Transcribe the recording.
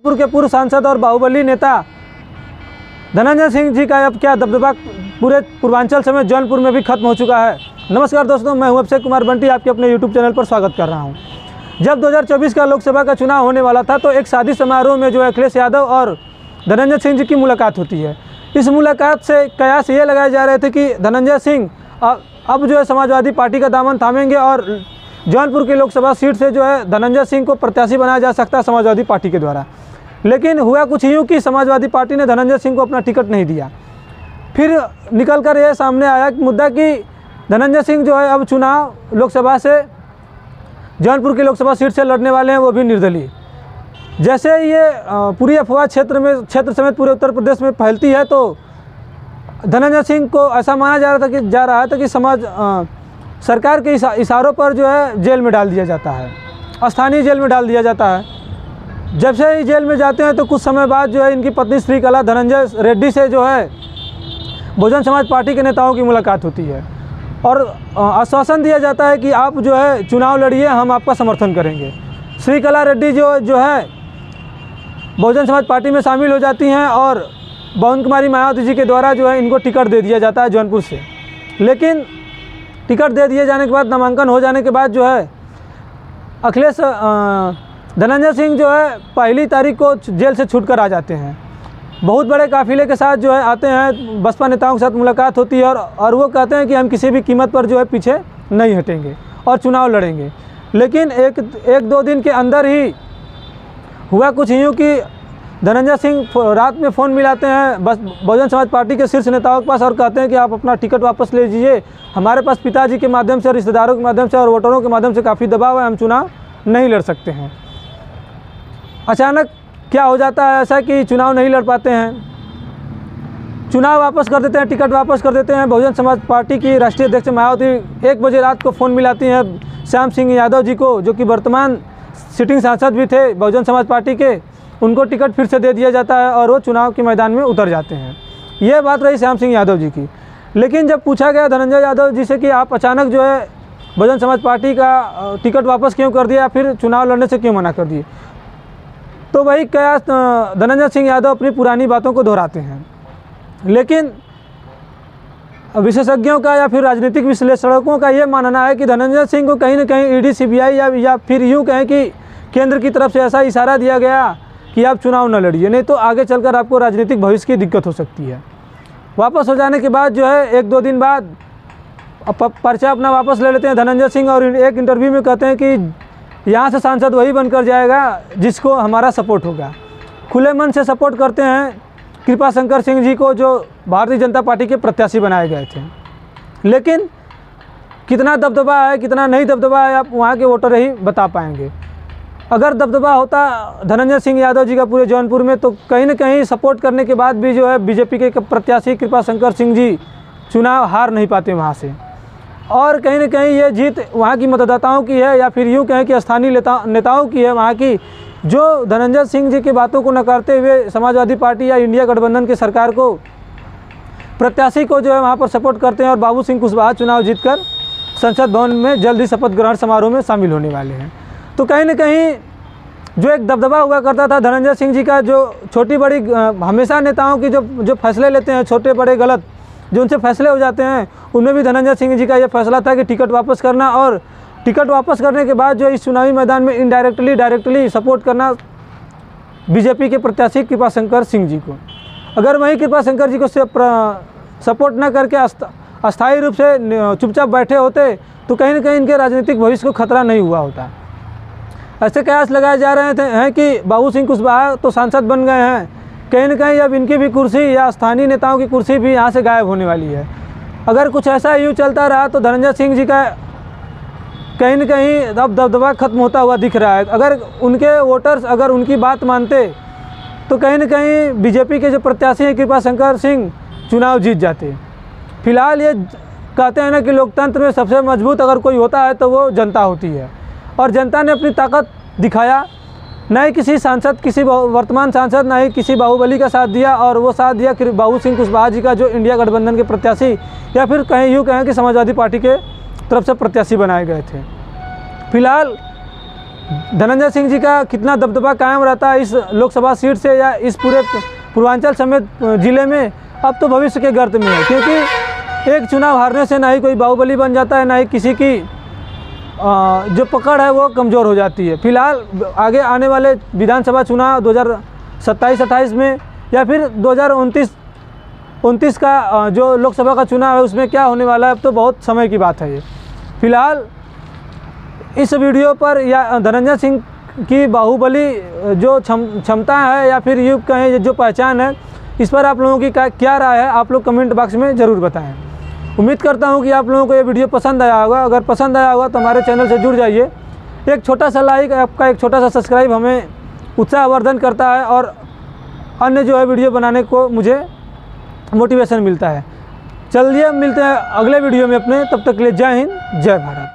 जौनपुर के पूर्व सांसद और बाहुबली नेता धनंजय सिंह जी का अब क्या दबदबा पूरे पूर्वांचल समेत जौनपुर में भी खत्म हो चुका है। नमस्कार दोस्तों, मैं हूं अभिषेक कुमार बंटी, आपके अपने यूट्यूब चैनल पर स्वागत कर रहा हूं। जब 2024 का लोकसभा का चुनाव होने वाला था तो एक शादी समारोह में जो है अखिलेश यादव और धनंजय सिंह जी की मुलाकात होती है। इस मुलाकात से कयास ये लगाए जा रहे थे कि धनंजय सिंह अब जो है समाजवादी पार्टी का दामन थामेंगे और जौनपुर की लोकसभा सीट से जो है धनंजय सिंह को प्रत्याशी बनाया जा सकता है समाजवादी पार्टी के द्वारा। लेकिन हुआ कुछ यूँ कि समाजवादी पार्टी ने धनंजय सिंह को अपना टिकट नहीं दिया। फिर निकल कर यह सामने आया मुद्दा कि धनंजय सिंह जो है अब चुनाव लोकसभा से जौनपुर की लोकसभा सीट से लड़ने वाले हैं, वो भी निर्दलीय। जैसे ये पूरी अफवाह क्षेत्र समेत पूरे उत्तर प्रदेश में फैलती है तो धनंजय सिंह को ऐसा माना जा रहा था कि सरकार के इशारों पर जो है जेल में डाल दिया जाता है, स्थानीय जेल में डाल दिया जाता है। जब से ही जेल में जाते हैं तो कुछ समय बाद जो है इनकी पत्नी श्रीकला धनंजय रेड्डी से जो है बहुजन समाज पार्टी के नेताओं की मुलाकात होती है और आश्वासन दिया जाता है कि आप जो है चुनाव लड़िए, हम आपका समर्थन करेंगे। श्रीकला रेड्डी जो है बहुजन समाज पार्टी में शामिल हो जाती हैं और पवन कुमारी मायावती जी के द्वारा जो है इनको टिकट दे दिया जाता है जौनपुर से। लेकिन टिकट दे दिए जाने के बाद, नामांकन हो जाने के बाद जो है अखिलेश धनंजय सिंह जो है पहली तारीख को जेल से छूट कर आ जाते हैं। बहुत बड़े काफिले के साथ जो है आते हैं, बसपा नेताओं के साथ मुलाकात होती है और वो कहते हैं कि हम किसी भी कीमत पर जो है पीछे नहीं हटेंगे और चुनाव लड़ेंगे। लेकिन एक दो दिन के अंदर ही हुआ कुछ यूँ कि धनंजय सिंह रात में फ़ोन मिलाते हैं बस बहुजन समाज पार्टी के शीर्ष नेताओं के पास और कहते हैं कि आप अपना टिकट वापस ले लीजिए, हमारे पास पिताजी के माध्यम से, रिश्तेदारों के माध्यम से और वोटरों के माध्यम से काफ़ी दबाव है, हम चुनाव नहीं लड़ सकते हैं। अचानक क्या हो जाता है ऐसा कि चुनाव नहीं लड़ पाते हैं, चुनाव वापस कर देते हैं, टिकट वापस कर देते हैं। बहुजन समाज पार्टी की राष्ट्रीय अध्यक्ष मायावती 1 बजे रात को फ़ोन मिलाती हैं श्याम सिंह यादव जी को, जो कि वर्तमान सिटिंग सांसद भी थे बहुजन समाज पार्टी के। उनको टिकट फिर से दे दिया जाता है और वो चुनाव के मैदान में उतर जाते हैं। ये बात रही श्याम सिंह यादव जी की। लेकिन जब पूछा गया धनंजय यादव जी से कि आप अचानक जो है बहुजन समाज पार्टी का टिकट वापस क्यों कर दिया, फिर चुनाव लड़ने से क्यों मना कर दिए, तो वही कयास धनंजय सिंह यादव अपनी पुरानी बातों को दोहराते हैं। लेकिन विशेषज्ञों का या फिर राजनीतिक विश्लेषकों का ये मानना है कि धनंजय सिंह को कहीं न कहीं ईडी, सीबीआई या फिर यूँ कहें कि केंद्र की तरफ से ऐसा इशारा दिया गया कि आप चुनाव न लड़िए, नहीं तो आगे चलकर आपको राजनीतिक भविष्य की दिक्कत हो सकती है। वापस हो जाने के बाद जो है 1-2 दिन बाद पर्चा अपना वापस ले लेते हैं धनंजय सिंह और एक इंटरव्यू में कहते हैं कि यहाँ से सांसद वही बनकर जाएगा जिसको हमारा सपोर्ट होगा। खुले मन से सपोर्ट करते हैं कृपाशंकर सिंह जी को, जो भारतीय जनता पार्टी के प्रत्याशी बनाए गए थे। लेकिन कितना दबदबा है, कितना नहीं दबदबा है, आप वहाँ के वोटर ही बता पाएंगे। अगर दबदबा होता धनंजय सिंह यादव जी का पूरे जौनपुर में तो कहीं न कहीं सपोर्ट करने के बाद भी जो है बीजेपी के प्रत्याशी कृपाशंकर सिंह जी चुनाव हार नहीं पाते वहाँ से। और कहीं न कहीं ये जीत वहाँ की मतदाताओं की है या फिर यूँ कहें कि स्थानीय नेताओं की है वहाँ की, जो धनंजय सिंह जी की बातों को नकारते हुए समाजवादी पार्टी या इंडिया गठबंधन की सरकार को, प्रत्याशी को जो है वहाँ पर सपोर्ट करते हैं और बाबू सिंह कुशवाहा चुनाव जीतकर संसद भवन में जल्द ही शपथ ग्रहण समारोह में शामिल होने वाले हैं। तो कहीं न कहीं जो एक दबदबा हुआ करता था धनंजय सिंह जी का, जो छोटी बड़ी हमेशा नेताओं की जो फैसले लेते हैं छोटे बड़े गलत जो उनसे फैसले हो जाते हैं, उनमें भी धनंजय सिंह जी का ये फैसला था कि टिकट वापस करना और टिकट वापस करने के बाद जो इस चुनावी मैदान में डायरेक्टली सपोर्ट करना बीजेपी के प्रत्याशी कृपाशंकर सिंह जी को। अगर वहीं कृपाशंकर जी को सपोर्ट न करके अस्थायी रूप से चुपचाप बैठे होते तो कहीं न कहीं इनके राजनीतिक भविष्य को खतरा नहीं हुआ होता। ऐसे कयास लगाए जा रहे हैं कि बाबू सिंह कुशवाहा तो सांसद बन गए हैं, कहीं न कहीं अब इनकी भी कुर्सी या स्थानीय नेताओं की कुर्सी भी यहाँ से गायब होने वाली है। अगर कुछ ऐसा यूँ चलता रहा तो धनंजय सिंह जी का कहीं न कहीं अब दबदबा खत्म होता हुआ दिख रहा है। अगर उनके वोटर्स अगर उनकी बात मानते तो कहीं न कहीं बीजेपी के जो प्रत्याशी हैं कृपाशंकर सिंह चुनाव जीत जाते। फिलहाल ये कहते हैं ना कि लोकतंत्र में सबसे मजबूत अगर कोई होता है तो वो जनता होती है और जनता ने अपनी ताकत दिखाया। न ही किसी सांसद, किसी वर्तमान सांसद, न ही किसी बाहुबली का साथ दिया और वो साथ दिया बाबू सिंह कुशवाहा जी का, जो इंडिया गठबंधन के प्रत्याशी या फिर कहीं यूँ कहें कि समाजवादी पार्टी के तरफ से प्रत्याशी बनाए गए थे। फिलहाल धनंजय सिंह जी का कितना दबदबा कायम रहता है इस लोकसभा सीट से या इस पूरे पूर्वांचल समेत ज़िले में, अब तो भविष्य के गर्त में है। क्योंकि एक चुनाव हारने से ना ही कोई बाहुबली बन जाता है, ना ही किसी की जो पकड़ है वो कमज़ोर हो जाती है। फिलहाल आगे आने वाले विधानसभा चुनाव 2027-28 में या फिर 2029 का जो लोकसभा का चुनाव है उसमें क्या होने वाला है, अब तो बहुत समय की बात है ये। फिलहाल इस वीडियो पर या धनंजय सिंह की बाहुबली जो क्षमता है या फिर यूँ कहें जो पहचान है, इस पर आप लोगों की क्या राय है, आप लोग कमेंट बॉक्स में ज़रूर बताएं। उम्मीद करता हूं कि आप लोगों को ये वीडियो पसंद आया होगा। अगर पसंद आया होगा तो हमारे चैनल से जुड़ जाइए। एक छोटा सा लाइक, आपका एक छोटा सा सब्सक्राइब हमें उत्साहवर्धन करता है और अन्य जो है वीडियो बनाने को मुझे मोटिवेशन मिलता है। चलिए मिलते हैं अगले वीडियो में अपने, तब तक के लिए जय हिंद, जय भारत।